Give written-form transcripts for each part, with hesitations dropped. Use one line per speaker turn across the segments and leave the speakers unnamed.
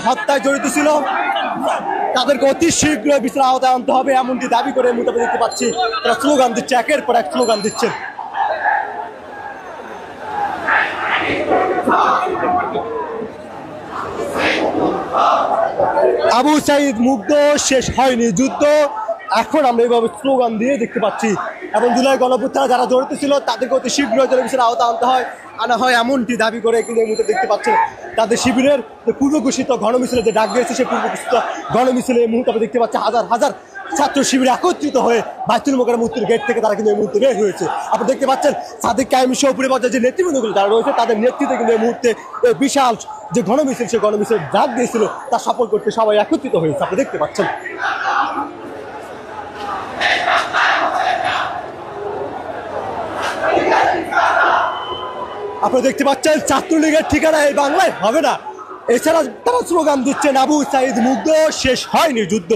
হত্যায় জড়িত ছিল তাদেরকে অতি শীঘ্রই বিচারের আওতায় আনতে হবে এমনটি দাবি করে মোটামুটি দেখতে পাচ্ছি তারা স্লোগান দিচ্ছে, একের পর এক স্লোগান দিচ্ছে। আবু সাঈদ মুগ্ধ, শেষ হয়নি যুদ্ধ, এখন আমরা এইভাবে স্লোগান দিয়ে দেখতে পাচ্ছি। এবং জুলাই গণঅভ্যুত্থানে যারা জড়িত ছিল তাদেরকে অতি শীঘ্রই বিচারের আওতায় আনা হয় এমনটি দাবি করে কিন্তু এই মুহূর্তে দেখতে পাচ্ছেন তাদের শিবিরের যে পূর্ব ঘোষিত গণমিছিলে যে ডাক দিয়েছে সেই পূর্ব ঘোষিত গণমিছিলে এই মুহূর্তে দেখতে পাচ্ছি হাজার হাজার ছাত্র শিবির একত্রিত হয়ে বাইতুল মোকাররমের গেট থেকে তারা কিন্তু এই মুহূর্তে বের হয়েছে। আপনি দেখতে পাচ্ছেন সাদিক কায়েম সহ উপরে পর্যায়ে যে নেতৃবৃন্দগুলো যারা রয়েছে তাদের নেতৃত্বে কিন্তু এই মুহূর্তে এই বিশাল যে গণমিছিল সেই গণমিছিল ডাক দিয়েছিল তা সফল করতে সবাই একত্রিত হয়েছে। আপনি দেখতে পাচ্ছেন ছাত্রলীগের ঠিকানা এই বাংলায় হবে না। এছাড়া তারা স্লোগান দিচ্ছেন আবু সাঈদ মুগ্ধ, শেষ হয়নি যুদ্ধ,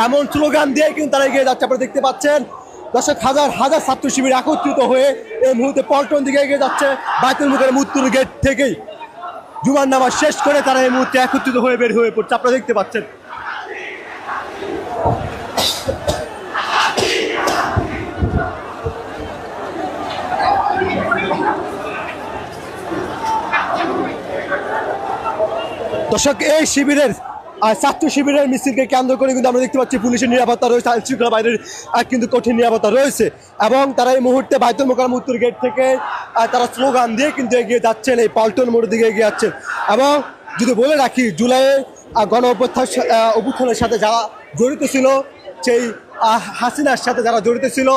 এমন স্লোগান দিয়ে কিন্তু তারা এগিয়ে যাচ্ছে। আপনারা দেখতে পাচ্ছেন দর্শক হাজার হাজার ছাত্র শিবির একত্রিত হয়ে এই মুহূর্তে পল্টন দিকে এগিয়ে যাচ্ছে। বাইতুল মোকাররমের গেট থেকেই জুমার নামাজ শেষ করে তারা এই মুহূর্তে একত্রিত হয়ে বের হয়ে পড়ছে। আপনারা দেখতে পাচ্ছেন দর্শক এই শিবিরের ছাত্র শিবিরের মিছিলকে কেন্দ্র করে কিন্তু আমরা দেখতে পাচ্ছি পুলিশের নিরাপত্তা রয়েছে, আইন শৃঙ্খলা বাহিনীর কিন্তু কঠিন নিরাপত্তা রয়েছে। এবং তারা এই মুহূর্তে বাইতুল মোকাররমের গেট থেকে তারা স্লোগান দিয়ে কিন্তু এগিয়ে যাচ্ছেন, এই পল্টন মোড়ের দিকে এগিয়ে যাচ্ছেন। এবং যদি বলে রাখি জুলাইয়ে গণঅভ্যুত্থানের সাথে যারা জড়িত ছিল, সেই হাসিনার সাথে যারা জড়িত ছিল,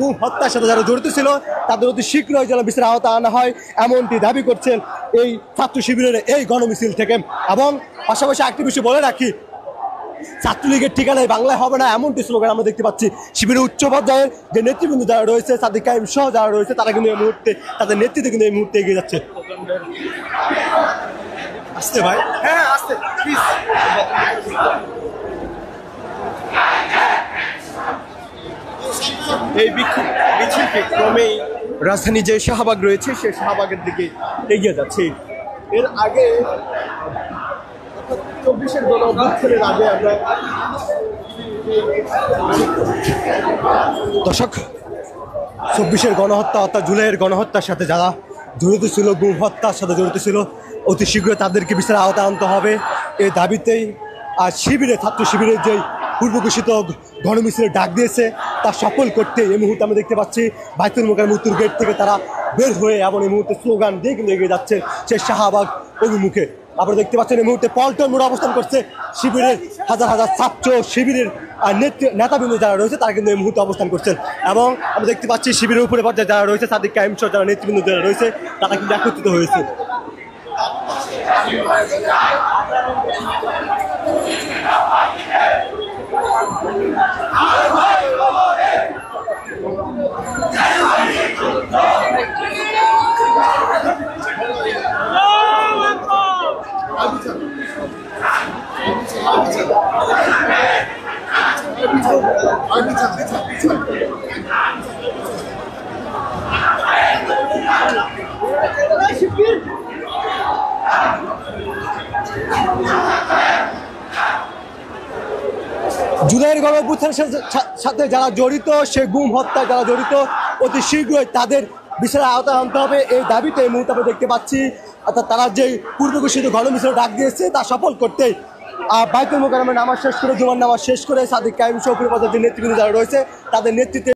গুম হত্যার সাথে যারা জড়িত ছিল তাদের অতি শীঘ্রই যেন বিচারের আওতায় আনা হয় এমনটি দাবি করছেন এই ছাত্র শিবিরের এই গণমিছিল থেকে। এবং পাশাপাশি একটি বিষয় বলে রাখি, ছাত্রলীগের ঠিকানায় বাংলায় হবে না এমনটি স্লোগান আমরা দেখতে পাচ্ছি। শিবিরের উচ্চ পর্যায়ের যে নেতৃবৃন্দ যারা রয়েছে, সাদিক কায়েম সহ যারা রয়েছে তারা কিন্তু এই মুহূর্তে তাদের নেতৃত্বে কিন্তু এই মুহূর্তে এগিয়ে যাচ্ছে। আসতে ভাই, হ্যাঁ আসতে প্লিজ। এই মিছিলটি ক্রমেই রাজধানী যে শাহবাগ রয়েছে সেই শাহবাগের দিকে এগিয়ে যাচ্ছে। এর আগে 24-এর গণঅভ্যুত্থানের আগে আমরা দর্শক 24-এর গণহত্যা অর্থাৎ জুলাইয়ের গণহত্যার সাথে যারা জড়িত ছিল, গুম হত্যার সাথে জড়িত ছিল, অতি শীঘ্রই তাদেরকে বিচারের আওতায় আনতে হবে এই দাবিতেই আর ছাত্র শিবিরের যে পূর্ব ঘোষিত গণমিছিলের ডাক দিয়েছে তা সফল করতে এই মুহূর্তে আমরা দেখতে পাচ্ছি বাইতুল মোকাররমের গেট থেকে তারা বের হয়ে এবং এই মুহূর্তে স্লোগান দিয়ে কিন্তু এগিয়ে যাচ্ছে সেই শাহবাগ অভিমুখে। আপনারা দেখতে পাচ্ছেন এই মুহূর্তে পল্টন মোড়ে অবস্থান করছে শিবিরের হাজার হাজার ছাত্র শিবিরের নেতাবৃন্দ যারা রয়েছে তারা কিন্তু এই মুহূর্তে অবস্থান করছেন। এবং আমরা দেখতে পাচ্ছি শিবিরের উপরে পর্যায়ে যারা রয়েছে সাদিক কায়েম সহ যারা নেতৃবৃন্দ যারা রয়েছে তারা কিন্তু একত্রিত হয়েছে। জুলাইয়ের গণঅভ্যুত্থানের সাথে যারা জড়িত, সে গুম হত্যায় যারা জড়িত অতি শীঘ্রই তাদের বিচারের আওতায় আনতে হবে এই দাবিতে এই মুহূর্তে আমরা দেখতে পাচ্ছি। অর্থাৎ তারা যে পূর্ব ঘোষিত গণমিছিল ডাক দিয়েছে তা সফল করতে বাইতুল মোকাররমের নামাজ শেষ করে জুমার নামাজ শেষ করে সাদিক কায়েম সহ উপরে পর্যায়ের যে নেতৃবৃন্দ যারা রয়েছে তাদের নেতৃত্বে